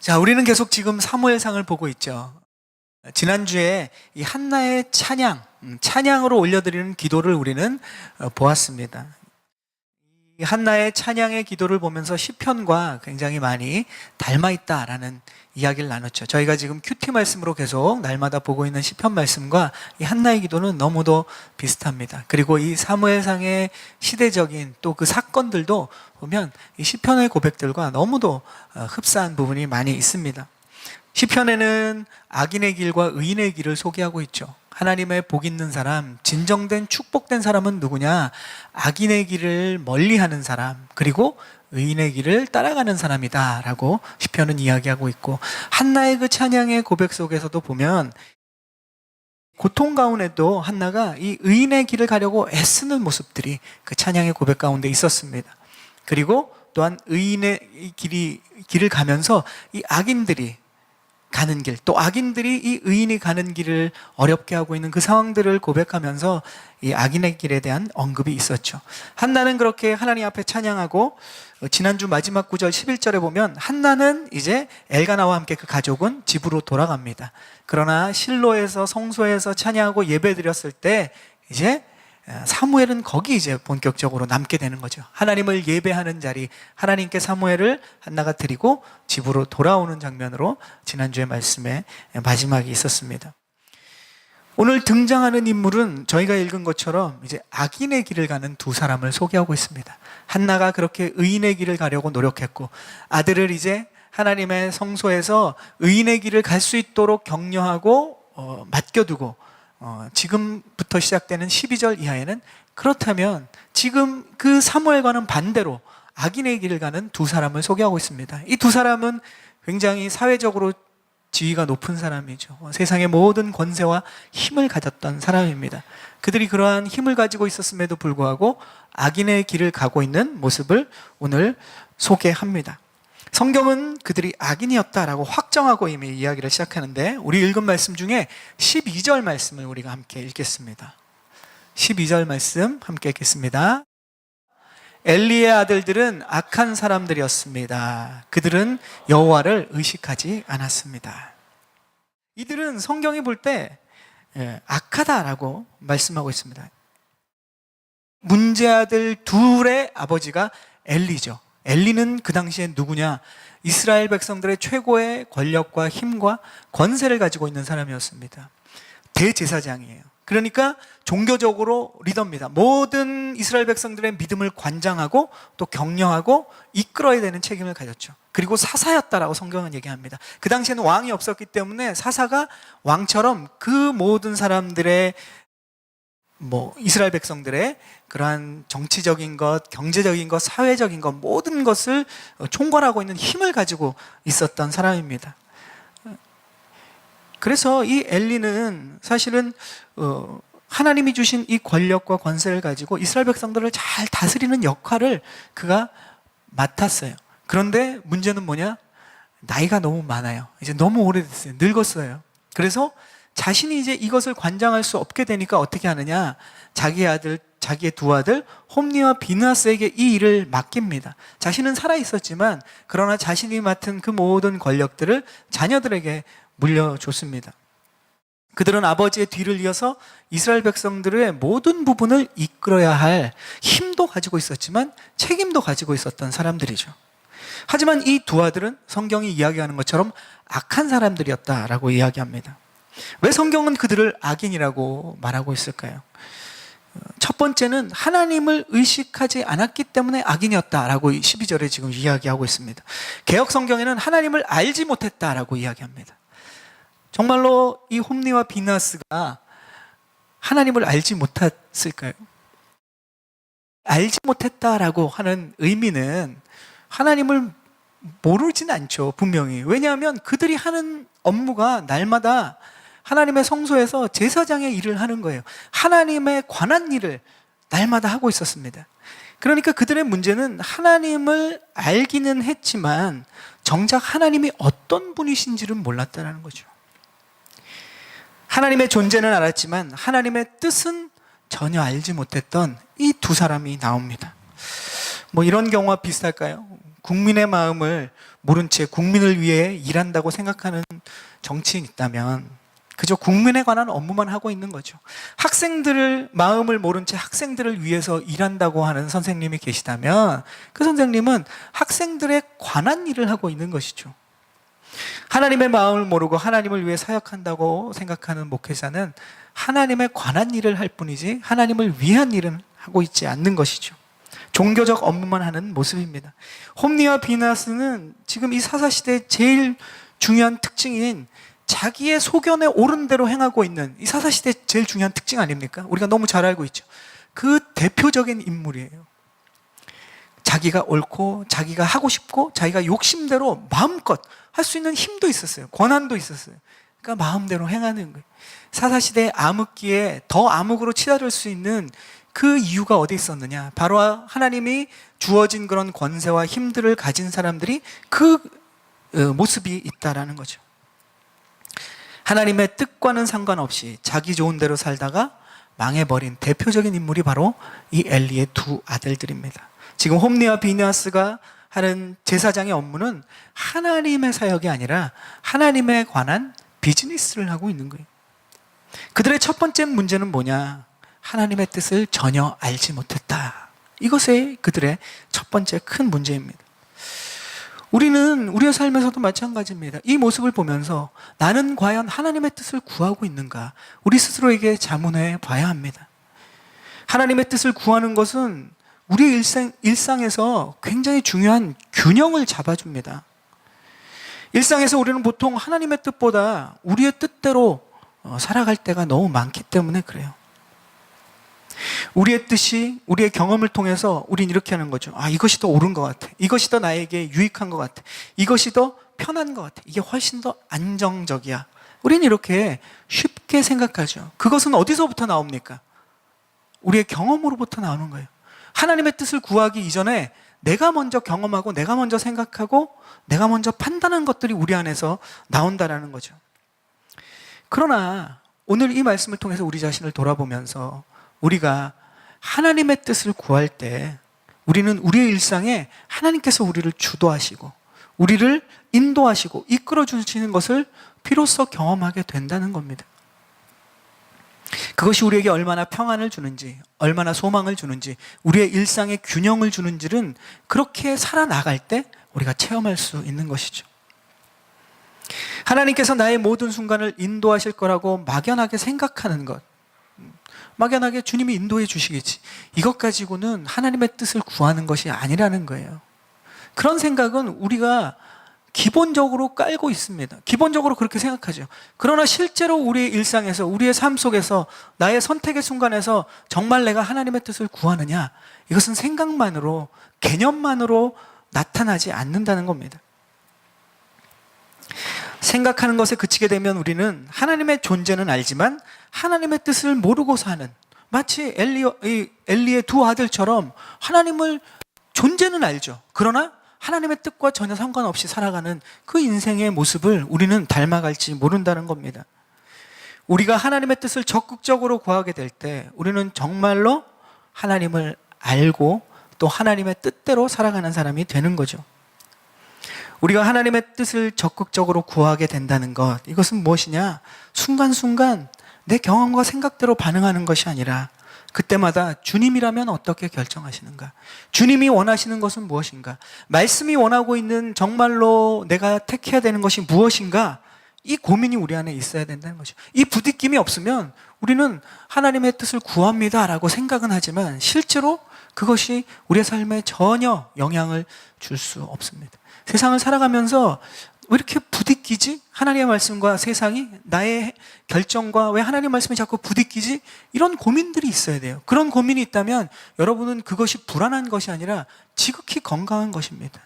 자, 우리는 계속 지금 사무엘상을 보고 있죠. 지난주에 이 한나의 찬양으로 올려드리는 기도를 우리는 보았습니다. 이 한나의 찬양의 기도를 보면서 시편과 굉장히 많이 닮아있다라는 이야기를 나눴죠. 저희가 지금 큐티 말씀으로 계속 날마다 보고 있는 시편 말씀과 이 한나의 기도는 너무도 비슷합니다. 그리고 이 사무엘상의 시대적인 또 그 사건들도 보면 이 시편의 고백들과 너무도 흡사한 부분이 많이 있습니다. 시편에는 악인의 길과 의인의 길을 소개하고 있죠. 하나님의 복 있는 사람, 진정된 축복된 사람은 누구냐? 악인의 길을 멀리하는 사람, 그리고 의인의 길을 따라가는 사람이다 라고 시편은 이야기하고 있고, 한나의 그 찬양의 고백 속에서도 보면 고통 가운데도 한나가 이 의인의 길을 가려고 애쓰는 모습들이 그 찬양의 고백 가운데 있었습니다. 그리고 또한 의인의 길을 가면서 이 악인들이 가는 길, 또 악인들이 이 의인이 가는 길을 어렵게 하고 있는 그 상황들을 고백하면서 이 악인의 길에 대한 언급이 있었죠. 한나는 그렇게 하나님 앞에 찬양하고, 지난주 마지막 구절 11절에 보면 한나는 이제 엘가나와 함께 그 가족은 집으로 돌아갑니다. 그러나 실로에서 성소에서 찬양하고 예배 드렸을 때 이제 사무엘은 거기 이제 본격적으로 남게 되는 거죠. 하나님을 예배하는 자리, 하나님께 사무엘을 한나가 드리고 집으로 돌아오는 장면으로 지난주의 말씀에 마지막이 있었습니다. 오늘 등장하는 인물은 저희가 읽은 것처럼 이제 악인의 길을 가는 두 사람을 소개하고 있습니다. 한나가 그렇게 의인의 길을 가려고 노력했고, 아들을 이제 하나님의 성소에서 의인의 길을 갈 수 있도록 격려하고 맡겨두고, 지금부터 시작되는 12절 이하에는 그렇다면 지금 그 사무엘과는 반대로 악인의 길을 가는 두 사람을 소개하고 있습니다. 이 두 사람은 굉장히 사회적으로 지위가 높은 사람이죠. 세상의 모든 권세와 힘을 가졌던 사람입니다. 그들이 그러한 힘을 가지고 있었음에도 불구하고 악인의 길을 가고 있는 모습을 오늘 소개합니다. 성경은 그들이 악인이었다라고 확정하고 이미 이야기를 시작하는데, 우리 읽은 말씀 중에 12절 말씀을 우리가 함께 읽겠습니다. 12절 말씀 함께 읽겠습니다. 엘리의 아들들은 악한 사람들이었습니다. 그들은 여호와를 의식하지 않았습니다. 이들은 성경이 볼 때 악하다라고 말씀하고 있습니다. 문제아들 둘의 아버지가 엘리죠. 엘리는 그 당시에 누구냐? 이스라엘 백성들의 최고의 권력과 힘과 권세를 가지고 있는 사람이었습니다. 대제사장이에요. 그러니까 종교적으로 리더입니다. 모든 이스라엘 백성들의 믿음을 관장하고 또 격려하고 이끌어야 되는 책임을 가졌죠. 그리고 사사였다라고 성경은 얘기합니다. 그 당시에는 왕이 없었기 때문에 사사가 왕처럼 그 모든 사람들의 이스라엘 백성들의 그러한 정치적인 것, 경제적인 것, 사회적인 것, 모든 것을 총괄하고 있는 힘을 가지고 있었던 사람입니다. 그래서 이 엘리는 사실은 하나님이 주신 이 권력과 권세를 가지고 이스라엘 백성들을 잘 다스리는 역할을 그가 맡았어요. 그런데 문제는 뭐냐? 나이가 너무 많아요. 이제 너무 오래됐어요. 늙었어요. 그래서 자신이 이제 이것을 관장할 수 없게 되니까 어떻게 하느냐? 자기의 두 아들 홈니와 비느하스에게 이 일을 맡깁니다. 자신은 살아 있었지만 그러나 자신이 맡은 그 모든 권력들을 자녀들에게 물려줬습니다. 그들은 아버지의 뒤를 이어서 이스라엘 백성들의 모든 부분을 이끌어야 할 힘도 가지고 있었지만 책임도 가지고 있었던 사람들이죠. 하지만 이 두 아들은 성경이 이야기하는 것처럼 악한 사람들이었다라고 이야기합니다. 왜 성경은 그들을 악인이라고 말하고 있을까요? 첫 번째는 하나님을 의식하지 않았기 때문에 악인이었다라고 12절에 지금 이야기하고 있습니다. 개역 성경에는 하나님을 알지 못했다라고 이야기합니다. 정말로 이 홈니와 비느하스가 하나님을 알지 못했을까요? 알지 못했다라고 하는 의미는 하나님을 모르진 않죠, 분명히. 왜냐하면 그들이 하는 업무가 날마다 하나님의 성소에서 제사장의 일을 하는 거예요. 하나님에 관한 일을 날마다 하고 있었습니다. 그러니까 그들의 문제는 하나님을 알기는 했지만 정작 하나님이 어떤 분이신지를 몰랐다는 거죠. 하나님의 존재는 알았지만 하나님의 뜻은 전혀 알지 못했던 이 두 사람이 나옵니다. 이런 경우와 비슷할까요? 국민의 마음을 모른 채 국민을 위해 일한다고 생각하는 정치인이 있다면 그저 국민에 관한 업무만 하고 있는 거죠. 학생들을 마음을 모른 채 학생들을 위해서 일한다고 하는 선생님이 계시다면 그 선생님은 학생들에 관한 일을 하고 있는 것이죠. 하나님의 마음을 모르고 하나님을 위해 사역한다고 생각하는 목회자는 하나님에 관한 일을 할 뿐이지 하나님을 위한 일은 하고 있지 않는 것이죠. 종교적 업무만 하는 모습입니다. 홈리와 비나스는 지금 이 사사시대의 제일 중요한 특징인 자기의 소견에 옳은 대로 행하고 있는 이 사사시대의 제일 중요한 특징 아닙니까? 우리가 너무 잘 알고 있죠. 그 대표적인 인물이에요. 자기가 옳고 자기가 하고 싶고 자기가 욕심대로 마음껏 할 수 있는 힘도 있었어요. 권한도 있었어요. 그러니까 마음대로 행하는 거예요. 사사시대의 암흑기에 더 암흑으로 치달을 수 있는 그 이유가 어디 있었느냐? 바로 하나님이 주어진 그런 권세와 힘들을 가진 사람들이 그 모습이 있다라는 거죠. 하나님의 뜻과는 상관없이 자기 좋은 대로 살다가 망해버린 대표적인 인물이 바로 이 엘리의 두 아들들입니다. 지금 홈리와 비느하스가 하는 제사장의 업무는 하나님의 사역이 아니라 하나님에 관한 비즈니스를 하고 있는 거예요. 그들의 첫 번째 문제는 뭐냐? 하나님의 뜻을 전혀 알지 못했다. 이것이 그들의 첫 번째 큰 문제입니다. 우리는 우리의 삶에서도 마찬가지입니다. 이 모습을 보면서 나는 과연 하나님의 뜻을 구하고 있는가? 우리 스스로에게 자문해 봐야 합니다. 하나님의 뜻을 구하는 것은 우리의 일상에서 굉장히 중요한 균형을 잡아줍니다. 일상에서 우리는 보통 하나님의 뜻보다 우리의 뜻대로 살아갈 때가 너무 많기 때문에 그래요. 우리의 뜻이 우리의 경험을 통해서 우린 이렇게 하는 거죠. 아, 이것이 더 옳은 것 같아. 이것이 더 나에게 유익한 것 같아. 이것이 더 편한 것 같아. 이게 훨씬 더 안정적이야. 우리는 이렇게 쉽게 생각하죠. 그것은 어디서부터 나옵니까? 우리의 경험으로부터 나오는 거예요. 하나님의 뜻을 구하기 이전에 내가 먼저 경험하고 내가 먼저 생각하고 내가 먼저 판단한 것들이 우리 안에서 나온다라는 거죠. 그러나 오늘 이 말씀을 통해서 우리 자신을 돌아보면서 우리가 하나님의 뜻을 구할 때 우리는 우리의 일상에 하나님께서 우리를 주도하시고 우리를 인도하시고 이끌어 주시는 것을 비로소 경험하게 된다는 겁니다. 그것이 우리에게 얼마나 평안을 주는지, 얼마나 소망을 주는지, 우리의 일상에 균형을 주는지는 그렇게 살아나갈 때 우리가 체험할 수 있는 것이죠. 하나님께서 나의 모든 순간을 인도하실 거라고 막연하게 생각하는 것, 막연하게 주님이 인도해 주시겠지, 이것 가지고는 하나님의 뜻을 구하는 것이 아니라는 거예요. 그런 생각은 우리가 기본적으로 깔고 있습니다. 기본적으로 그렇게 생각하죠. 그러나 실제로 우리의 일상에서, 우리의 삶 속에서, 나의 선택의 순간에서 정말 내가 하나님의 뜻을 구하느냐? 이것은 생각만으로, 개념만으로 나타나지 않는다는 겁니다. 생각하는 것에 그치게 되면 우리는 하나님의 존재는 알지만 하나님의 뜻을 모르고 사는, 마치 엘리의 두 아들처럼 하나님을 존재는 알죠. 그러나 하나님의 뜻과 전혀 상관없이 살아가는 그 인생의 모습을 우리는 닮아갈지 모른다는 겁니다. 우리가 하나님의 뜻을 적극적으로 구하게 될 때 우리는 정말로 하나님을 알고 또 하나님의 뜻대로 살아가는 사람이 되는 거죠. 우리가 하나님의 뜻을 적극적으로 구하게 된다는 것, 이것은 무엇이냐? 순간순간 내 경험과 생각대로 반응하는 것이 아니라 그때마다 주님이라면 어떻게 결정하시는가? 주님이 원하시는 것은 무엇인가? 말씀이 원하고 있는 정말로 내가 택해야 되는 것이 무엇인가? 이 고민이 우리 안에 있어야 된다는 거죠. 이 부딪힘이 없으면 우리는 하나님의 뜻을 구합니다라고 생각은 하지만 실제로 그것이 우리의 삶에 전혀 영향을 줄 수 없습니다. 세상을 살아가면서 왜 이렇게 부딪히지? 하나님의 말씀과 세상이, 나의 결정과 왜 하나님의 말씀이 자꾸 부딪히지? 이런 고민들이 있어야 돼요. 그런 고민이 있다면 여러분은 그것이 불안한 것이 아니라 지극히 건강한 것입니다.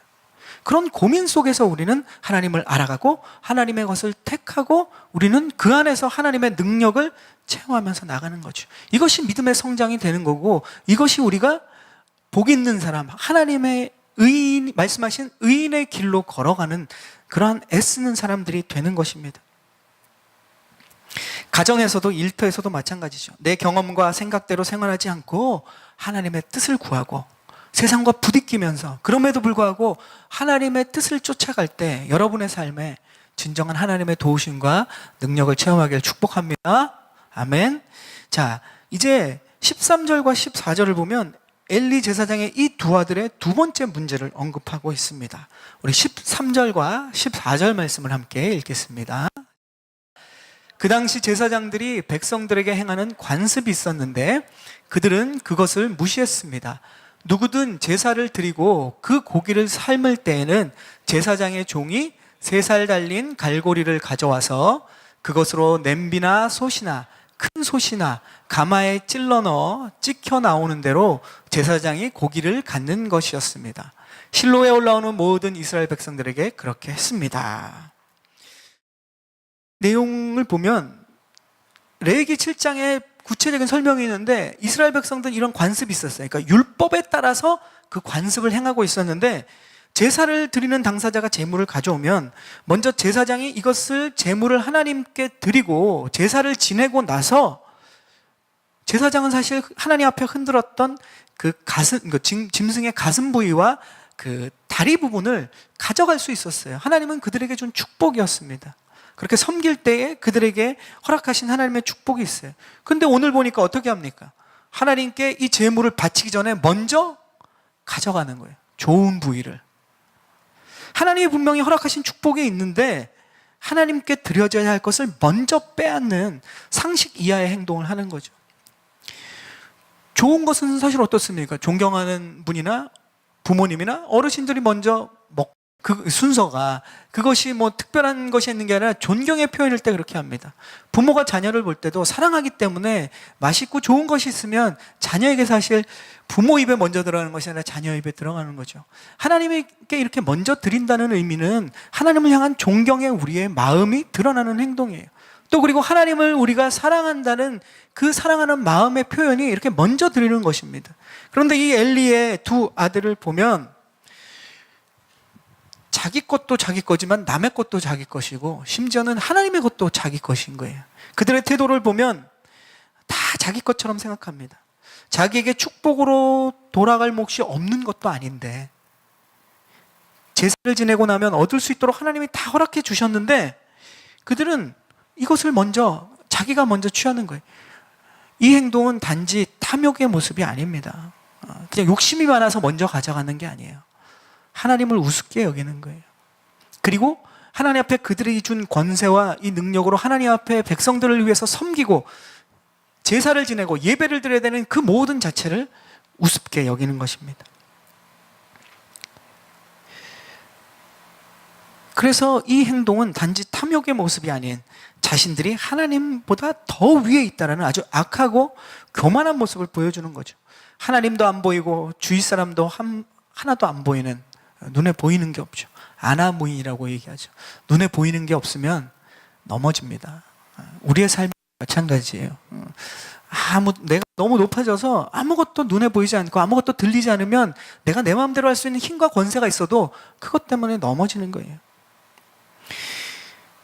그런 고민 속에서 우리는 하나님을 알아가고 하나님의 것을 택하고 우리는 그 안에서 하나님의 능력을 체험하면서 나가는 거죠. 이것이 믿음의 성장이 되는 거고, 이것이 우리가 복 있는 사람, 하나님의 의인, 말씀하신 의인의 길로 걸어가는 그러한 애쓰는 사람들이 되는 것입니다. 가정에서도 일터에서도 마찬가지죠. 내 경험과 생각대로 생활하지 않고 하나님의 뜻을 구하고 세상과 부딪히면서 그럼에도 불구하고 하나님의 뜻을 쫓아갈 때 여러분의 삶에 진정한 하나님의 도우심과 능력을 체험하기를 축복합니다. 아멘. 자, 이제 13절과 14절을 보면 엘리 제사장의 이 두 아들의 두 번째 문제를 언급하고 있습니다. 우리 13절과 14절 말씀을 함께 읽겠습니다. 그 당시 제사장들이 백성들에게 행하는 관습이 있었는데 그들은 그것을 무시했습니다. 누구든 제사를 드리고 그 고기를 삶을 때에는 제사장의 종이 3살 달린 갈고리를 가져와서 그것으로 냄비나 솥이나 큰 솥이나 가마에 찔러 넣어 찍혀 나오는 대로 제사장이 고기를 갖는 것이었습니다. 실로에 올라오는 모든 이스라엘 백성들에게 그렇게 했습니다. 내용을 보면 레위기 7장에 구체적인 설명이 있는데 이스라엘 백성들은 이런 관습이 있었어요. 그러니까 율법에 따라서 그 관습을 행하고 있었는데 제사를 드리는 당사자가 제물을 가져오면 먼저 제사장이 이것을 제물을 하나님께 드리고 제사를 지내고 나서 제사장은 사실 하나님 앞에 흔들었던 그 가슴, 짐승의 가슴 부위와 그 다리 부분을 가져갈 수 있었어요. 하나님은 그들에게 준 축복이었습니다. 그렇게 섬길 때에 그들에게 허락하신 하나님의 축복이 있어요. 근데 오늘 보니까 어떻게 합니까? 하나님께 이 제물을 바치기 전에 먼저 가져가는 거예요. 좋은 부위를. 하나님이 분명히 허락하신 축복이 있는데 하나님께 드려져야 할 것을 먼저 빼앗는 상식 이하의 행동을 하는 거죠. 좋은 것은 사실 어떻습니까? 존경하는 분이나 부모님이나 어르신들이 먼저 그 순서가 그것이 뭐 특별한 것이 있는 게 아니라 존경의 표현일 때 그렇게 합니다. 부모가 자녀를 볼 때도 사랑하기 때문에 맛있고 좋은 것이 있으면 자녀에게 사실 부모 입에 먼저 들어가는 것이 아니라 자녀 입에 들어가는 거죠. 하나님께 이렇게 먼저 드린다는 의미는 하나님을 향한 존경의 우리의 마음이 드러나는 행동이에요. 또 그리고 하나님을 우리가 사랑한다는 그 사랑하는 마음의 표현이 이렇게 먼저 드리는 것입니다. 그런데 이 엘리의 두 아들을 보면 자기 것도 자기 거지만 남의 것도 자기 것이고 심지어는 하나님의 것도 자기 것인 거예요. 그들의 태도를 보면 다 자기 것처럼 생각합니다. 자기에게 축복으로 돌아갈 몫이 없는 것도 아닌데 제사를 지내고 나면 얻을 수 있도록 하나님이 다 허락해 주셨는데 그들은 이것을 먼저 자기가 먼저 취하는 거예요. 이 행동은 단지 탐욕의 모습이 아닙니다. 그냥 욕심이 많아서 먼저 가져가는 게 아니에요. 하나님을 우습게 여기는 거예요. 그리고 하나님 앞에 그들이 준 권세와 이 능력으로 하나님 앞에 백성들을 위해서 섬기고 제사를 지내고 예배를 드려야 되는 그 모든 자체를 우습게 여기는 것입니다. 그래서 이 행동은 단지 탐욕의 모습이 아닌 자신들이 하나님보다 더 위에 있다는 아주 악하고 교만한 모습을 보여주는 거죠. 하나님도 안 보이고 주위 사람도 하나도 안 보이는, 눈에 보이는 게 없죠. 아나무인이라고 얘기하죠. 눈에 보이는 게 없으면 넘어집니다. 우리의 삶이 마찬가지예요. 내가 너무 높아져서 아무것도 눈에 보이지 않고 아무것도 들리지 않으면 내가 내 마음대로 할 수 있는 힘과 권세가 있어도 그것 때문에 넘어지는 거예요.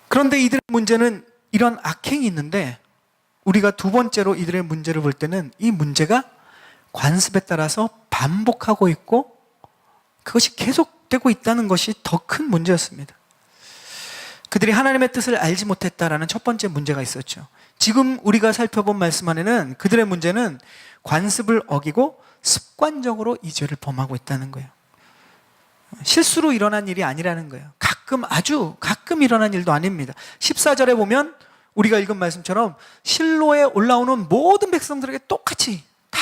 그런데 이들의 문제는 이런 악행이 있는데 우리가 두 번째로 이들의 문제를 볼 때는 이 문제가 관습에 따라서 반복하고 있고 그것이 계속되고 있다는 것이 더 큰 문제였습니다. 그들이 하나님의 뜻을 알지 못했다라는 첫 번째 문제가 있었죠. 지금 우리가 살펴본 말씀 안에는 그들의 문제는 관습을 어기고 습관적으로 이 죄를 범하고 있다는 거예요. 실수로 일어난 일이 아니라는 거예요. 아주 가끔 일어난 일도 아닙니다. 14절에 보면 우리가 읽은 말씀처럼 실로에 올라오는 모든 백성들에게 똑같이 다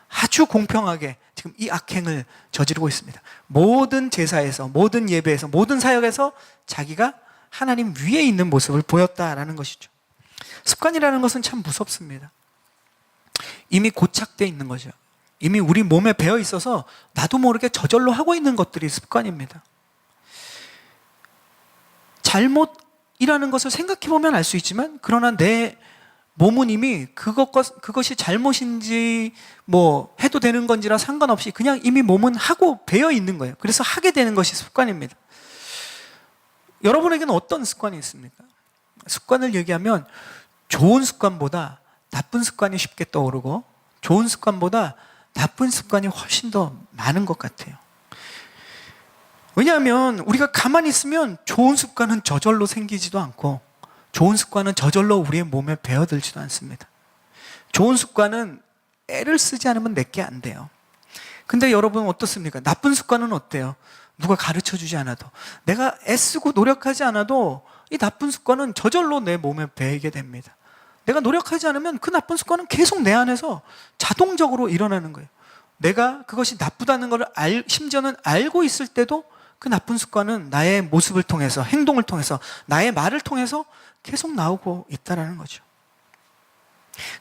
아주 공평하게 지금 이 악행을 저지르고 있습니다. 모든 제사에서, 모든 예배에서, 모든 사역에서 자기가 하나님 위에 있는 모습을 보였다라는 것이죠. 습관이라는 것은 참 무섭습니다. 이미 고착되어 있는 거죠. 이미 우리 몸에 배어 있어서 나도 모르게 저절로 하고 있는 것들이 습관입니다. 잘못이라는 것을 생각해 보면 알 수 있지만 그러나 내 몸은 이미 그것이 잘못인지 해도 되는 건지라 상관없이 그냥 이미 몸은 하고 배어 있는 거예요. 그래서 하게 되는 것이 습관입니다. 여러분에게는 어떤 습관이 있습니까? 습관을 얘기하면 좋은 습관보다 나쁜 습관이 쉽게 떠오르고 좋은 습관보다 나쁜 습관이 훨씬 더 많은 것 같아요. 왜냐하면 우리가 가만히 있으면 좋은 습관은 저절로 생기지도 않고 좋은 습관은 저절로 우리의 몸에 배어들지도 않습니다. 좋은 습관은 애를 쓰지 않으면 내게 안 돼요. 근데 여러분 어떻습니까? 나쁜 습관은 어때요? 누가 가르쳐 주지 않아도, 내가 애쓰고 노력하지 않아도 이 나쁜 습관은 저절로 내 몸에 배이게 됩니다. 내가 노력하지 않으면 그 나쁜 습관은 계속 내 안에서 자동적으로 일어나는 거예요. 내가 그것이 나쁘다는 걸 심지어는 알고 있을 때도 그 나쁜 습관은 나의 모습을 통해서, 행동을 통해서, 나의 말을 통해서 계속 나오고 있다는 거죠.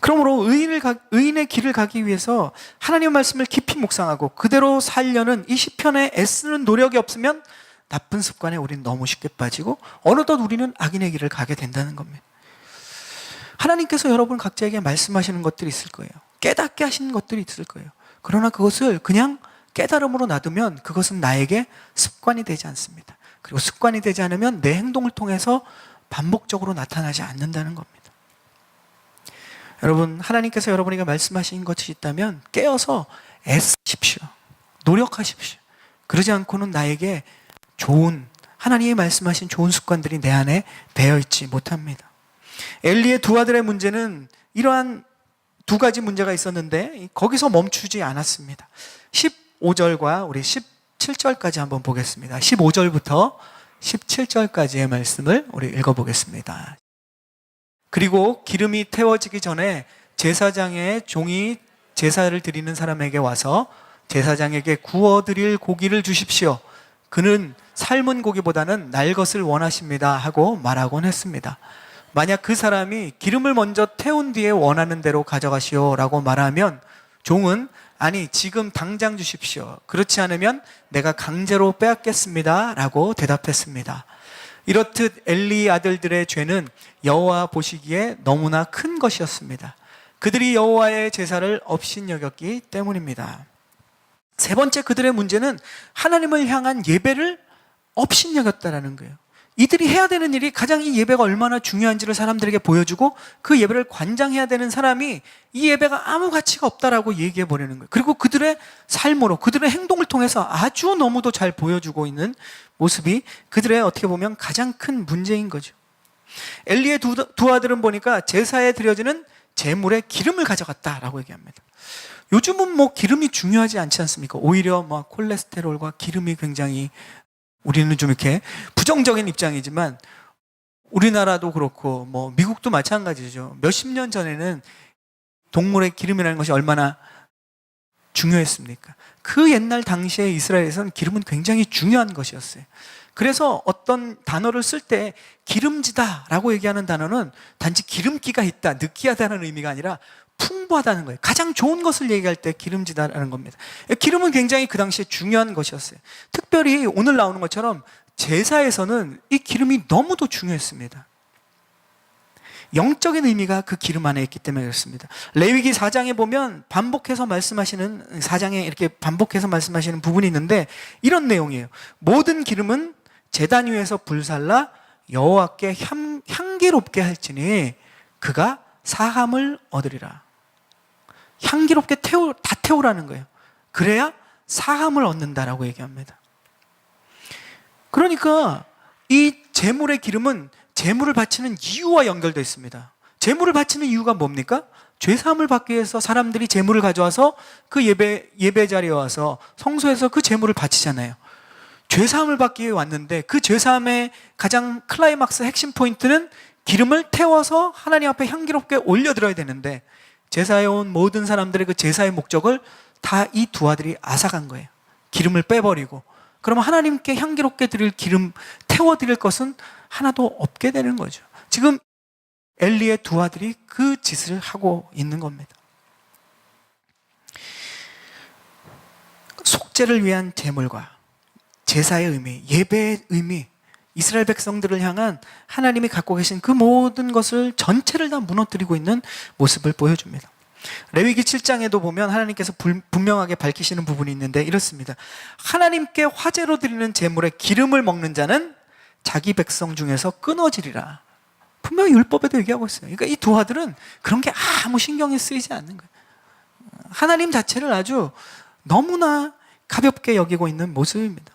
그러므로 의인의 길을 가기 위해서 하나님의 말씀을 깊이 묵상하고 그대로 살려는 이 시편에 애쓰는 노력이 없으면 나쁜 습관에 우리는 너무 쉽게 빠지고 어느덧 우리는 악인의 길을 가게 된다는 겁니다. 하나님께서 여러분 각자에게 말씀하시는 것들이 있을 거예요. 깨닫게 하시는 것들이 있을 거예요. 그러나 그것을 그냥 깨달음으로 놔두면 그것은 나에게 습관이 되지 않습니다. 그리고 습관이 되지 않으면 내 행동을 통해서 반복적으로 나타나지 않는다는 겁니다. 여러분, 하나님께서 여러분에게 말씀하신 것이 있다면 깨어서 애쓰십시오. 노력하십시오. 그러지 않고는 나에게 좋은, 하나님이 말씀하신 좋은 습관들이 내 안에 배어있지 못합니다. 엘리의 두 아들의 문제는 이러한 두 가지 문제가 있었는데 거기서 멈추지 않았습니다. 15절과 우리 17절까지 한번 보겠습니다. 15절부터 17절까지의 말씀을 우리 읽어보겠습니다. 그리고 기름이 태워지기 전에 제사장의 종이 제사를 드리는 사람에게 와서 제사장에게 구워드릴 고기를 주십시오. 그는 삶은 고기보다는 날 것을 원하십니다 하고 말하곤 했습니다. 만약 그 사람이 기름을 먼저 태운 뒤에 원하는 대로 가져가시오 라고 말하면 종은 아니 지금 당장 주십시오. 그렇지 않으면 내가 강제로 빼앗겠습니다 라고 대답했습니다. 이렇듯 엘리 아들들의 죄는 여호와 보시기에 너무나 큰 것이었습니다. 그들이 여호와의 제사를 업신여겼기 때문입니다. 세 번째, 그들의 문제는 하나님을 향한 예배를 업신여겼다라는 거예요. 이들이 해야 되는 일이 가장 이 예배가 얼마나 중요한지를 사람들에게 보여주고 그 예배를 관장해야 되는 사람이 이 예배가 아무 가치가 없다라고 얘기해 버리는 거예요. 그리고 그들의 삶으로, 그들의 행동을 통해서 아주 너무도 잘 보여주고 있는 모습이 그들의 어떻게 보면 가장 큰 문제인 거죠. 엘리의 두 아들은 보니까 제사에 드려지는 제물에 기름을 가져갔다라고 얘기합니다. 요즘은 뭐 기름이 중요하지 않지 않습니까? 오히려 뭐 콜레스테롤과 기름이 굉장히, 우리는 좀 이렇게 부정적인 입장이지만 우리나라도 그렇고 뭐 미국도 마찬가지죠. 몇십 년 전에는 동물의 기름이라는 것이 얼마나 중요했습니까? 그 옛날 당시에 이스라엘에서는 기름은 굉장히 중요한 것이었어요. 그래서 어떤 단어를 쓸 때 기름지다라고 얘기하는 단어는 단지 기름기가 있다, 느끼하다는 의미가 아니라 풍부하다는 거예요. 가장 좋은 것을 얘기할 때 기름지다라는 겁니다. 기름은 굉장히 그 당시에 중요한 것이었어요. 특별히 오늘 나오는 것처럼 제사에서는 이 기름이 너무도 중요했습니다. 영적인 의미가 그 기름 안에 있기 때문에 그렇습니다. 레위기 4장에 보면 반복해서 말씀하시는, 4장에 이렇게 반복해서 말씀하시는 부분이 있는데 이런 내용이에요. 모든 기름은 제단 위에서 불살라 여호와께 향기롭게 할지니 그가 사함을 얻으리라. 향기롭게 다 태우라는 거예요. 그래야 사함을 얻는다라고 얘기합니다. 그러니까 이 제물의 기름은 제물을 바치는 이유와 연결되어 있습니다. 제물을 바치는 이유가 뭡니까? 죄사함을 받기 위해서 사람들이 제물을 가져와서 그 예배 자리에 와서 성소에서 그 제물을 바치잖아요. 죄사함을 받기 위해 왔는데 그 죄사함의 가장 클라이막스 핵심 포인트는 기름을 태워서 하나님 앞에 향기롭게 올려드려야 되는데 제사에 온 모든 사람들의 그 제사의 목적을 다 이 두 아들이 앗아간 거예요. 기름을 빼버리고. 그러면 하나님께 향기롭게 드릴 기름, 태워드릴 것은 하나도 없게 되는 거죠. 지금 엘리의 두 아들이 그 짓을 하고 있는 겁니다. 속죄를 위한 제물과 제사의 의미, 예배의 의미, 이스라엘 백성들을 향한 하나님이 갖고 계신 그 모든 것을 전체를 다 무너뜨리고 있는 모습을 보여줍니다. 레위기 7장에도 보면 하나님께서 분명하게 밝히시는 부분이 있는데 이렇습니다. 하나님께 화제로 드리는 제물에 기름을 먹는 자는 자기 백성 중에서 끊어지리라. 분명히 율법에도 얘기하고 있어요. 그러니까 이 두 아들은 그런 게 아무 신경이 쓰이지 않는 거예요. 하나님 자체를 아주 너무나 가볍게 여기고 있는 모습입니다.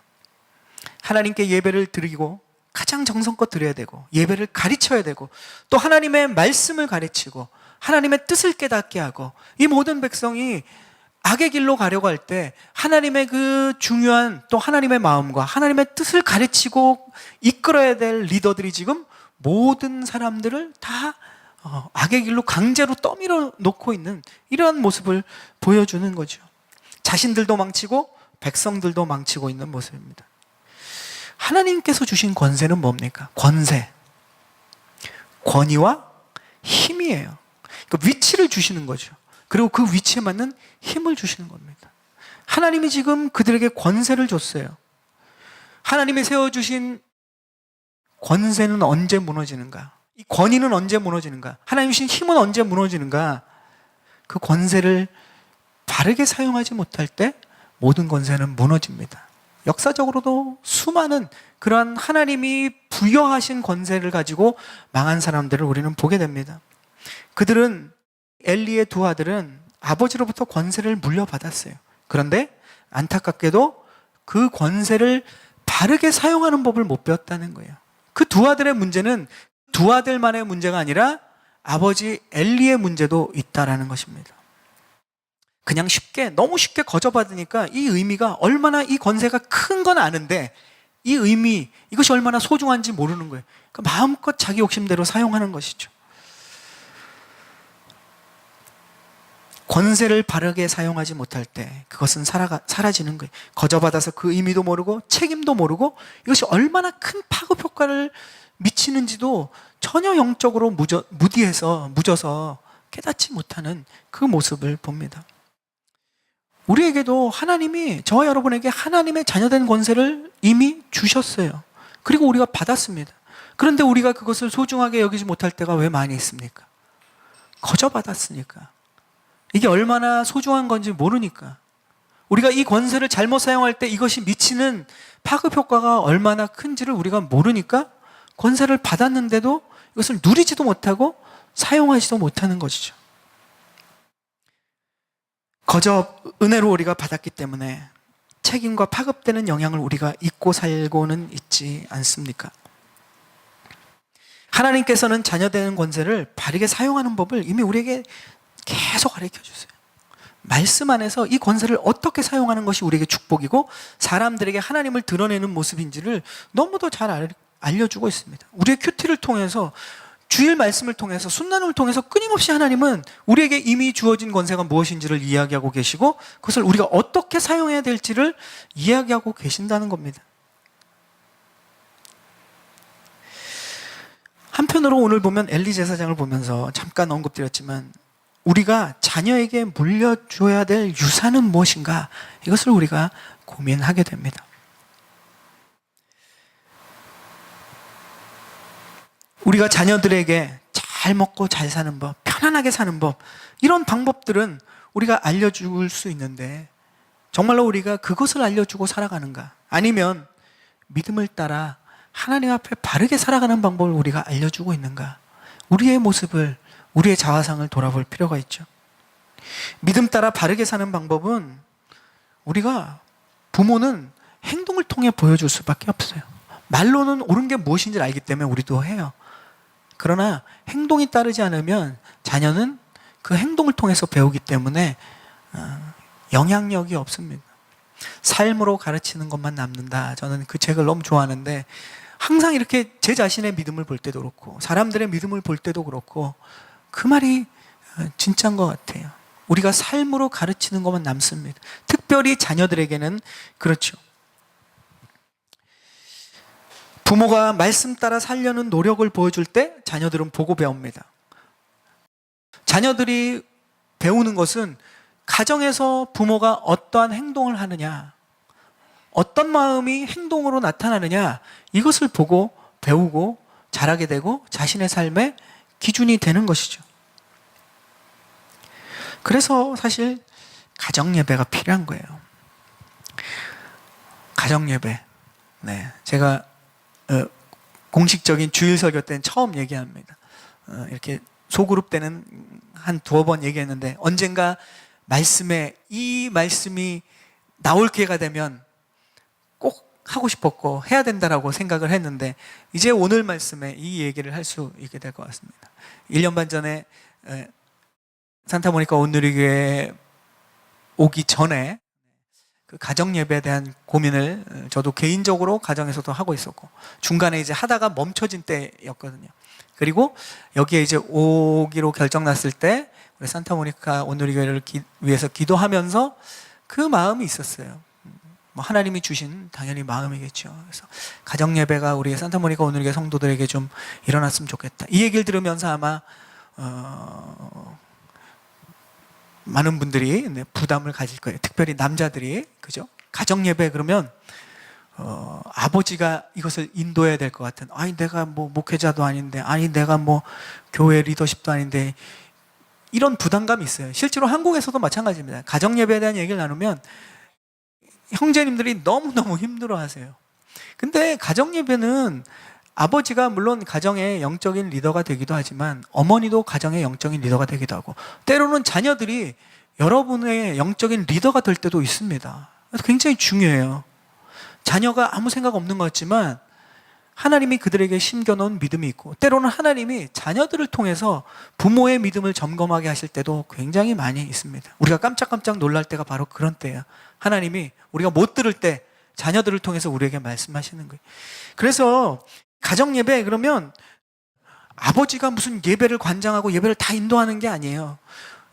하나님께 예배를 드리고 가장 정성껏 드려야 되고 예배를 가르쳐야 되고 또 하나님의 말씀을 가르치고 하나님의 뜻을 깨닫게 하고 이 모든 백성이 악의 길로 가려고 할 때 하나님의 그 중요한 또 하나님의 마음과 하나님의 뜻을 가르치고 이끌어야 될 리더들이 지금 모든 사람들을 다 악의 길로 강제로 떠밀어 놓고 있는 이러한 모습을 보여주는 거죠. 자신들도 망치고 백성들도 망치고 있는 모습입니다. 하나님께서 주신 권세는 뭡니까? 권세, 권위와 힘이에요. 그러니까 위치를 주시는 거죠. 그리고 그 위치에 맞는 힘을 주시는 겁니다. 하나님이 지금 그들에게 권세를 줬어요. 하나님이 세워주신 권세는 언제 무너지는가? 이 권위는 언제 무너지는가? 하나님 주신 힘은 언제 무너지는가? 그 권세를 바르게 사용하지 못할 때 모든 권세는 무너집니다. 역사적으로도 수많은 그러한 하나님이 부여하신 권세를 가지고 망한 사람들을 우리는 보게 됩니다. 그들은 엘리의 두 아들은 아버지로부터 권세를 물려받았어요. 그런데 안타깝게도 그 권세를 바르게 사용하는 법을 못 배웠다는 거예요. 그 두 아들의 문제는 두 아들만의 문제가 아니라 아버지 엘리의 문제도 있다라는 것입니다. 그냥 쉽게 너무 쉽게 거저받으니까 이 의미가 얼마나 이 권세가 큰 건 아는데 이 의미 이것이 얼마나 소중한지 모르는 거예요. 그러니까 마음껏 자기 욕심대로 사용하는 것이죠. 권세를 바르게 사용하지 못할 때 그것은 사라지는 거예요. 거저받아서 그 의미도 모르고 책임도 모르고 이것이 얼마나 큰 파급 효과를 미치는지도 전혀 영적으로 묻어서 깨닫지 못하는 그 모습을 봅니다. 우리에게도 하나님이 저와 여러분에게 하나님의 자녀된 권세를 이미 주셨어요. 그리고 우리가 받았습니다. 그런데 우리가 그것을 소중하게 여기지 못할 때가 왜 많이 있습니까? 거저받았으니까. 이게 얼마나 소중한 건지 모르니까. 우리가 이 권세를 잘못 사용할 때 이것이 미치는 파급 효과가 얼마나 큰지를 우리가 모르니까 권세를 받았는데도 이것을 누리지도 못하고 사용하지도 못하는 것이죠. 거저 은혜로 우리가 받았기 때문에 책임과 파급되는 영향을 우리가 잊고 살고는 있지 않습니까? 하나님께서는 자녀되는 권세를 바르게 사용하는 법을 이미 우리에게 계속 가르쳐 주세요. 말씀 안에서 이 권세를 어떻게 사용하는 것이 우리에게 축복이고 사람들에게 하나님을 드러내는 모습인지를 너무도 잘 알려주고 있습니다. 우리의 큐티를 통해서 주일 말씀을 통해서 순환을 통해서 끊임없이 하나님은 우리에게 이미 주어진 권세가 무엇인지를 이야기하고 계시고 그것을 우리가 어떻게 사용해야 될지를 이야기하고 계신다는 겁니다. 한편으로 오늘 보면 엘리 제사장을 보면서 잠깐 언급드렸지만 우리가 자녀에게 물려줘야 될 유산은 무엇인가 이것을 우리가 고민하게 됩니다. 우리가 자녀들에게 잘 먹고 잘 사는 법, 편안하게 사는 법 이런 방법들은 우리가 알려줄 수 있는데 정말로 우리가 그것을 알려주고 살아가는가? 아니면 믿음을 따라 하나님 앞에 바르게 살아가는 방법을 우리가 알려주고 있는가? 우리의 모습을 우리의 자화상을 돌아볼 필요가 있죠. 믿음 따라 바르게 사는 방법은 우리가 부모는 행동을 통해 보여줄 수밖에 없어요. 말로는 옳은 게 무엇인지를 알기 때문에 우리도 해요. 그러나 행동이 따르지 않으면 자녀는 그 행동을 통해서 배우기 때문에 영향력이 없습니다. 삶으로 가르치는 것만 남는다. 저는 그 책을 너무 좋아하는데 항상 이렇게 제 자신의 믿음을 볼 때도 그렇고 사람들의 믿음을 볼 때도 그렇고 그 말이 진짜인 것 같아요. 우리가 삶으로 가르치는 것만 남습니다. 특별히 자녀들에게는 그렇죠. 부모가 말씀 따라 살려는 노력을 보여줄 때 자녀들은 보고 배웁니다. 자녀들이 배우는 것은 가정에서 부모가 어떠한 행동을 하느냐, 어떤 마음이 행동으로 나타나느냐 이것을 보고 배우고 자라게 되고 자신의 삶의 기준이 되는 것이죠. 그래서 사실 가정예배가 필요한 거예요. 가정예배. 네, 제가 공식적인 주일 설교 때는 처음 얘기합니다. 이렇게 소그룹 때는 한 두어 번 얘기했는데 언젠가 말씀에 이 말씀이 나올 기회가 되면 꼭 하고 싶었고 해야 된다라고 생각을 했는데 이제 오늘 말씀에 이 얘기를 할 수 있게 될 것 같습니다. 1년 반 전에 산타모니카 온누리교회 오기 전에 그 가정 예배에 대한 고민을 저도 개인적으로 가정에서도 하고 있었고 중간에 이제 하다가 멈춰진 때였거든요. 그리고 여기에 이제 오기로 결정났을 때 우리 산타모니카 온누리교회를 위해서 기도하면서 그 마음이 있었어요. 뭐 하나님이 주신 당연히 마음이겠죠. 그래서 가정 예배가 우리 산타모니카 온누리교회 성도들에게 좀 일어났으면 좋겠다. 이 얘기를 들으면서 아마 많은 분들이 부담을 가질 거예요. 특별히 남자들이, 그죠? 가정 예배 그러면 아버지가 이것을 인도해야 될 것 같은. 아니 내가 뭐 목회자도 아닌데, 아니 내가 뭐 교회 리더십도 아닌데 이런 부담감이 있어요. 실제로 한국에서도 마찬가지입니다. 가정 예배에 대한 얘기를 나누면 형제님들이 너무너무 힘들어하세요. 근데 가정 예배는 아버지가 물론 가정의 영적인 리더가 되기도 하지만 어머니도 가정의 영적인 리더가 되기도 하고 때로는 자녀들이 여러분의 영적인 리더가 될 때도 있습니다. 그래서 굉장히 중요해요. 자녀가 아무 생각 없는 것 같지만 하나님이 그들에게 심겨놓은 믿음이 있고 때로는 하나님이 자녀들을 통해서 부모의 믿음을 점검하게 하실 때도 굉장히 많이 있습니다. 우리가 깜짝깜짝 놀랄 때가 바로 그런 때예요. 하나님이 우리가 못 들을 때 자녀들을 통해서 우리에게 말씀하시는 거예요. 그래서 가정 예배 그러면 아버지가 무슨 예배를 관장하고 예배를 다 인도하는 게 아니에요.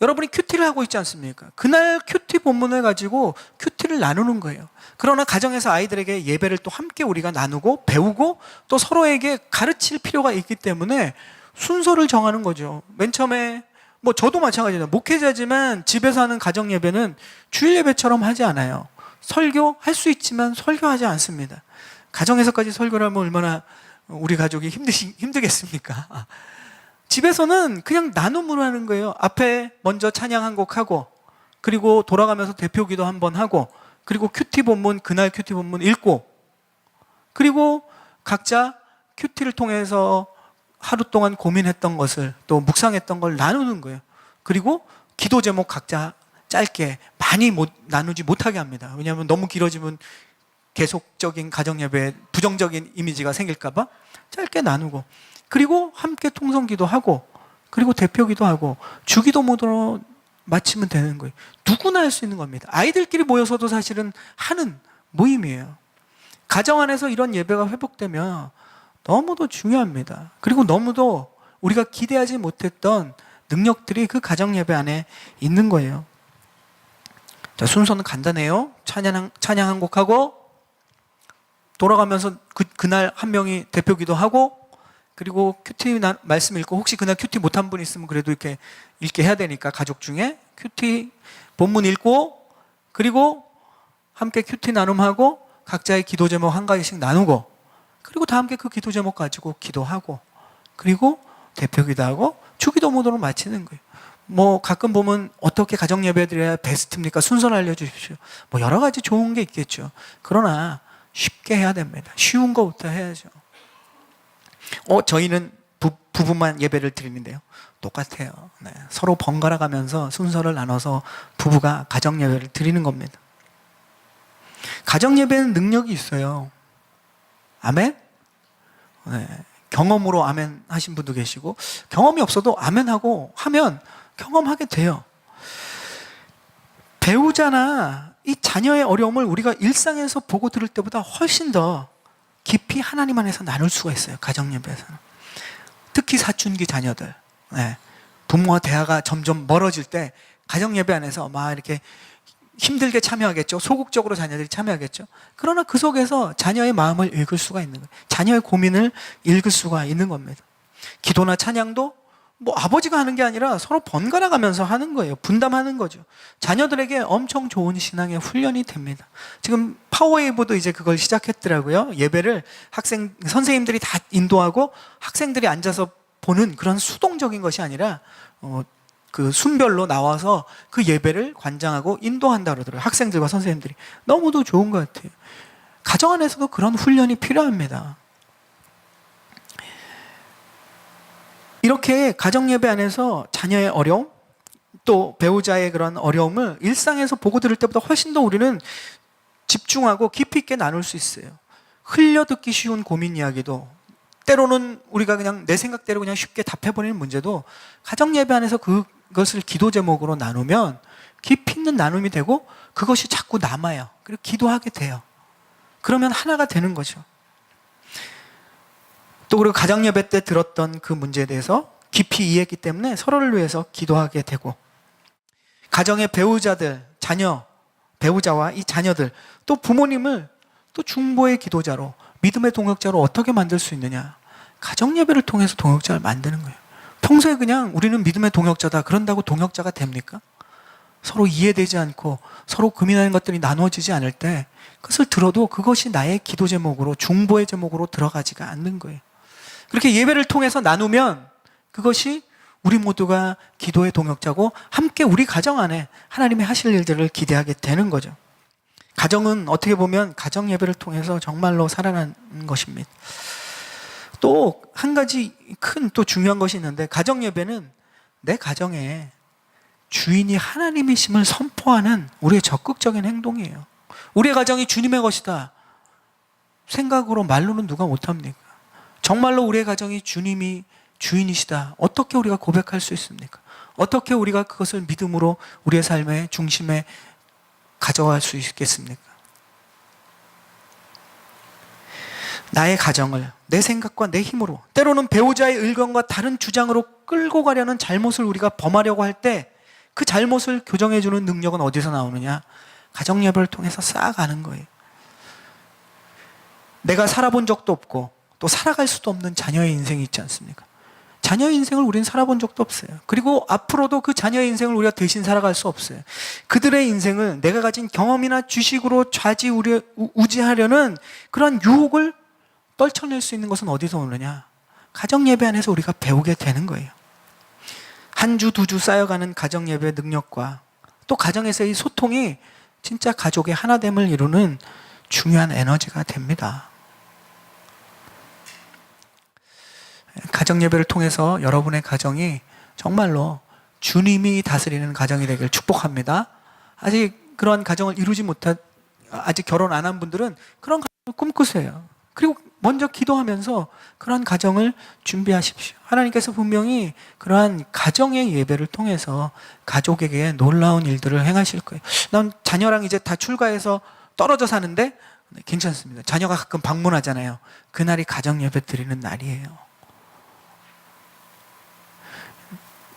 여러분이 큐티를 하고 있지 않습니까? 그날 큐티 본문을 가지고 큐티를 나누는 거예요. 그러나 가정에서 아이들에게 예배를 또 함께 우리가 나누고 배우고 또 서로에게 가르칠 필요가 있기 때문에 순서를 정하는 거죠. 맨 처음에 뭐 저도 마찬가지예요. 목회자지만 집에서 하는 가정 예배는 주일 예배처럼 하지 않아요. 설교할 수 있지만 설교하지 않습니다. 가정에서까지 설교를 하면 얼마나 우리 가족이 힘들겠습니까? 집에서는 그냥 나눔으로 하는 거예요. 앞에 먼저 찬양 한 곡 하고 그리고 돌아가면서 대표 기도 한번 하고 그리고 큐티 본문 그날 큐티 본문 읽고 그리고 각자 큐티를 통해서 하루 동안 고민했던 것을 또 묵상했던 걸 나누는 거예요. 그리고 기도 제목 각자 짧게 많이 나누지 못하게 합니다. 왜냐하면 너무 길어지면 계속적인 가정 예배에 부정적인 이미지가 생길까 봐 짧게 나누고 그리고 함께 통성기도 하고 그리고 대표기도 하고 주기도 모드로 마치면 되는 거예요. 누구나 할 수 있는 겁니다. 아이들끼리 모여서도 사실은 하는 모임이에요. 가정 안에서 이런 예배가 회복되면 너무도 중요합니다. 그리고 너무도 우리가 기대하지 못했던 능력들이 그 가정 예배 안에 있는 거예요. 자, 순서는 간단해요. 찬양 한 곡하고 돌아가면서 그날 한 명이 대표기도 하고 그리고 큐티 말씀 읽고 혹시 그날 큐티 못한 분 있으면 그래도 이렇게 읽게 해야 되니까 가족 중에 큐티 본문 읽고 그리고 함께 큐티 나눔하고 각자의 기도 제목 한 가지씩 나누고 그리고 다 함께 그 기도 제목 가지고 기도하고 그리고 대표기도 하고 주기도 모드로 마치는 거예요. 뭐 가끔 보면 어떻게 가정 예배 드려야 베스트입니까? 순서를 알려주십시오. 뭐 여러 가지 좋은 게 있겠죠. 그러나 쉽게 해야 됩니다. 쉬운 거부터 해야죠. 저희는 부부만 예배를 드리는데요. 똑같아요. 네. 서로 번갈아 가면서 순서를 나눠서 부부가 가정 예배를 드리는 겁니다. 가정 예배는 능력이 있어요. 아멘? 네. 경험으로 아멘 하신 분도 계시고 경험이 없어도 아멘하고 하면 경험하게 돼요. 배우자나 이 자녀의 어려움을 우리가 일상에서 보고 들을 때보다 훨씬 더 깊이 하나님 안에서 나눌 수가 있어요. 가정 예배에서는. 특히 사춘기 자녀들. 네. 부모와 대화가 점점 멀어질 때 가정 예배 안에서 막 이렇게 힘들게 참여하겠죠. 소극적으로 자녀들이 참여하겠죠. 그러나 그 속에서 자녀의 마음을 읽을 수가 있는 거예요. 자녀의 고민을 읽을 수가 있는 겁니다. 기도나 찬양도 뭐 아버지가 하는 게 아니라 서로 번갈아 가면서 하는 거예요. 분담하는 거죠. 자녀들에게 엄청 좋은 신앙의 훈련이 됩니다. 지금 파워웨이브도 이제 그걸 시작했더라고요. 예배를 선생님들이 다 인도하고 학생들이 앉아서 보는 그런 수동적인 것이 아니라 그 순별로 나와서 그 예배를 관장하고 인도한다 그러더라고요. 학생들과 선생님들이. 너무도 좋은 것 같아요. 가정 안에서도 그런 훈련이 필요합니다. 이렇게 가정 예배 안에서 자녀의 어려움, 또 배우자의 그런 어려움을 일상에서 보고 들을 때보다 훨씬 더 우리는 집중하고 깊이 있게 나눌 수 있어요. 흘려듣기 쉬운 고민 이야기도, 때로는 우리가 그냥 내 생각대로 그냥 쉽게 답해버리는 문제도 가정 예배 안에서 그것을 기도 제목으로 나누면 깊이 있는 나눔이 되고 그것이 자꾸 남아요. 그리고 기도하게 돼요. 그러면 하나가 되는 거죠. 또 그리고 가정 예배 때 들었던 그 문제에 대해서 깊이 이해했기 때문에 서로를 위해서 기도하게 되고, 가정의 배우자들, 배우자와 이 자녀들, 또 부모님을 또 중보의 기도자로, 믿음의 동역자로 어떻게 만들 수 있느냐? 가정 예배를 통해서 동역자를 만드는 거예요. 평소에 그냥 우리는 믿음의 동역자다 그런다고 동역자가 됩니까? 서로 이해되지 않고 서로 고민하는 것들이 나누어지지 않을 때 그것을 들어도 그것이 나의 기도 제목으로, 중보의 제목으로 들어가지가 않는 거예요. 그렇게 예배를 통해서 나누면 그것이 우리 모두가 기도의 동역자고 함께 우리 가정 안에 하나님이 하실 일들을 기대하게 되는 거죠. 가정은 어떻게 보면 가정 예배를 통해서 정말로 살아나는 것입니다. 또 한 가지 큰 또 중요한 것이 있는데, 가정 예배는 내 가정에 주인이 하나님이심을 선포하는 우리의 적극적인 행동이에요. 우리의 가정이 주님의 것이다 생각으로 말로는 누가 못합니까? 정말로 우리의 가정이 주님이 주인이시다 어떻게 우리가 고백할 수 있습니까? 어떻게 우리가 그것을 믿음으로 우리의 삶의 중심에 가져갈 수 있겠습니까? 나의 가정을 내 생각과 내 힘으로, 때로는 배우자의 의견과 다른 주장으로 끌고 가려는 잘못을 우리가 범하려고 할 때 그 잘못을 교정해주는 능력은 어디서 나오느냐? 가정 예배를 통해서 쌓아가는 거예요. 내가 살아본 적도 없고 또 살아갈 수도 없는 자녀의 인생이 있지 않습니까? 자녀의 인생을 우리는 살아본 적도 없어요. 그리고 앞으로도 그 자녀의 인생을 우리가 대신 살아갈 수 없어요. 그들의 인생을 내가 가진 경험이나 지식으로 좌지우지하려는 그런 유혹을 떨쳐낼 수 있는 것은 어디서 오느냐? 가정 예배 안에서 우리가 배우게 되는 거예요. 한 주, 두 주 쌓여가는 가정 예배 능력과 또 가정에서의 소통이 진짜 가족의 하나됨을 이루는 중요한 에너지가 됩니다. 가정 예배를 통해서 여러분의 가정이 정말로 주님이 다스리는 가정이 되길 축복합니다. 아직 그런 가정을 이루지 못한, 아직 결혼 안 한 분들은 그런 가정을 꿈꾸세요. 그리고 먼저 기도하면서 그런 가정을 준비하십시오. 하나님께서 분명히 그러한 가정의 예배를 통해서 가족에게 놀라운 일들을 행하실 거예요. 난 자녀랑 이제 다 출가해서 떨어져 사는데 괜찮습니다. 자녀가 가끔 방문하잖아요. 그날이 가정 예배 드리는 날이에요.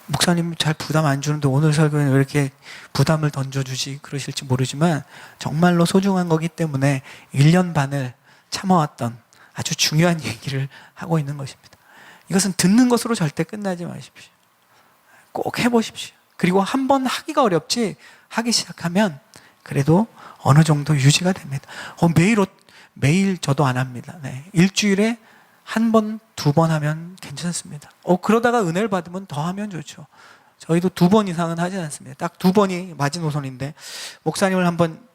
목사님 잘 부담 안 주는데 오늘 설교는 왜 이렇게 부담을 던져주지 그러실지 모르지만 정말로 소중한 거기 때문에 1년 반을 참아왔던 아주 중요한 얘기를 하고 있는 것입니다. 이것은 듣는 것으로 절대 끝나지 마십시오. 꼭 해보십시오. 그리고 한 번 하기가 어렵지 하기 시작하면 그래도 어느 정도 유지가 됩니다. 매일 저도 안 합니다. 네. 일주일에 한 번, 두 번 하면 괜찮습니다. 그러다가 은혜를 받으면 더 하면 좋죠. 저희도 2번 이상은 하지 않습니다. 딱 2번이 마지노선인데 목사님을 한번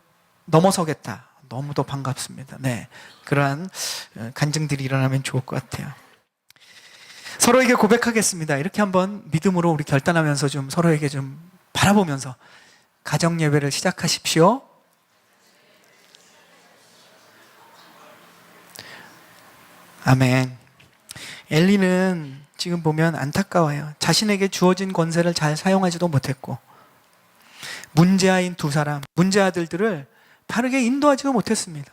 넘어서겠다. 너무도 반갑습니다. 네, 그러한 간증들이 일어나면 좋을 것 같아요. 서로에게 고백하겠습니다. 이렇게 한번 믿음으로 우리 결단하면서 좀 서로에게 좀 바라보면서 가정 예배를 시작하십시오. 아멘. 엘리는 지금 보면 안타까워요. 자신에게 주어진 권세를 잘 사용하지도 못했고 문제아인 2사람, 문제아들들을 바르게 인도하지도 못했습니다.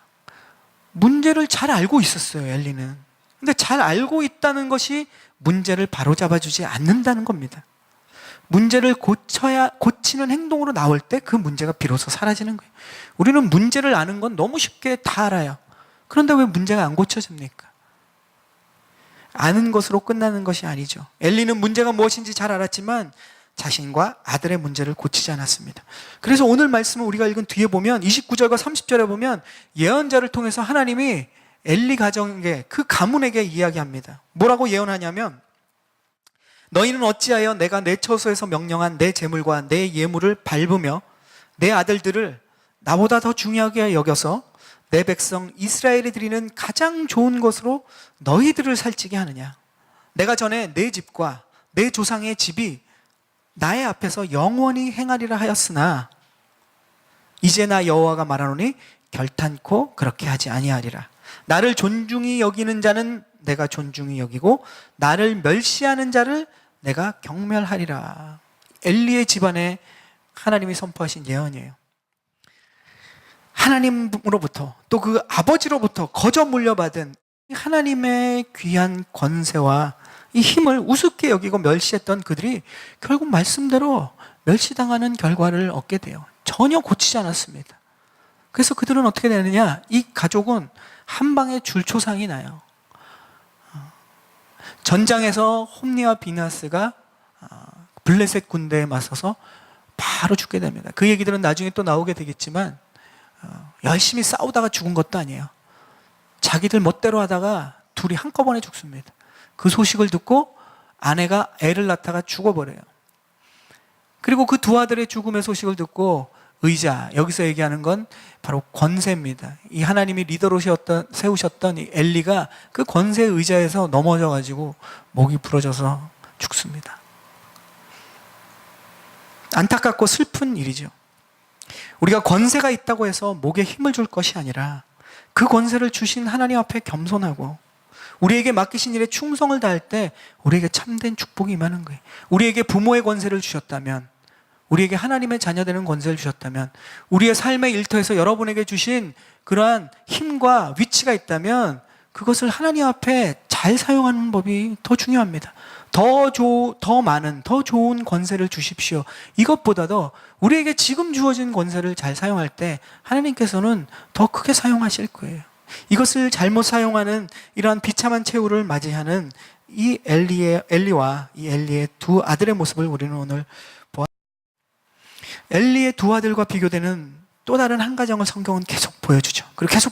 문제를 잘 알고 있었어요, 엘리는. 근데 잘 알고 있다는 것이 문제를 바로잡아주지 않는다는 겁니다. 문제를 고치는 행동으로 나올 때 그 문제가 비로소 사라지는 거예요. 우리는 문제를 아는 건 너무 쉽게 다 알아요. 그런데 왜 문제가 안 고쳐집니까? 아는 것으로 끝나는 것이 아니죠. 엘리는 문제가 무엇인지 잘 알았지만 자신과 아들의 문제를 고치지 않았습니다. 그래서 오늘 말씀을 우리가 읽은 뒤에 보면 29절과 30절에 보면 예언자를 통해서 하나님이 엘리 가정에게, 그 가문에게 이야기합니다. 뭐라고 예언하냐면, 너희는 어찌하여 내가 내 처소에서 명령한 내 재물과 내 예물을 밟으며 내 아들들을 나보다 더 중요하게 여겨서 내 백성 이스라엘이 드리는 가장 좋은 것으로 너희들을 살찌게 하느냐? 내가 전에 내 집과 내 조상의 집이 나의 앞에서 영원히 행하리라 하였으나 이제 나 여호와가 말하노니 결탄코 그렇게 하지 아니하리라. 나를 존중히 여기는 자는 내가 존중히 여기고 나를 멸시하는 자를 내가 경멸하리라. 엘리의 집안에 하나님이 선포하신 예언이에요. 하나님으로부터 또 그 아버지로부터 거저 물려받은 하나님의 귀한 권세와 이 힘을 우습게 여기고 멸시했던 그들이 결국 말씀대로 멸시당하는 결과를 얻게 돼요. 전혀 고치지 않았습니다. 그래서 그들은 어떻게 되느냐? 이 가족은 한 방에 줄초상이 나요. 전장에서 홈리와 비나스가 블레셋 군대에 맞서서 바로 죽게 됩니다. 그 얘기들은 나중에 또 나오게 되겠지만 열심히 싸우다가 죽은 것도 아니에요. 자기들 멋대로 하다가 둘이 한꺼번에 죽습니다. 그 소식을 듣고 아내가 애를 낳다가 죽어버려요. 그리고 그 두 아들의 죽음의 소식을 듣고 의자, 여기서 얘기하는 건 바로 권세입니다. 이 하나님이 리더로 세우셨던 이 엘리가 그 권세 의자에서 넘어져가지고 목이 부러져서 죽습니다. 안타깝고 슬픈 일이죠. 우리가 권세가 있다고 해서 목에 힘을 줄 것이 아니라 그 권세를 주신 하나님 앞에 겸손하고 우리에게 맡기신 일에 충성을 다할 때 우리에게 참된 축복이 임하는 거예요. 우리에게 부모의 권세를 주셨다면, 우리에게 하나님의 자녀되는 권세를 주셨다면, 우리의 삶의 일터에서 여러분에게 주신 그러한 힘과 위치가 있다면 그것을 하나님 앞에 잘 사용하는 법이 더 중요합니다. 더 많은, 더 좋은 권세를 주십시오. 이것보다도 우리에게 지금 주어진 권세를 잘 사용할 때 하나님께서는 더 크게 사용하실 거예요. 이것을 잘못 사용하는 이러한 비참한 최후를 맞이하는 이 엘리와 이 엘리의 두 아들의 모습을 우리는 오늘 엘리의 두 아들과 비교되는 또 다른 한 가정을 성경은 계속 보여주죠. 그리고 계속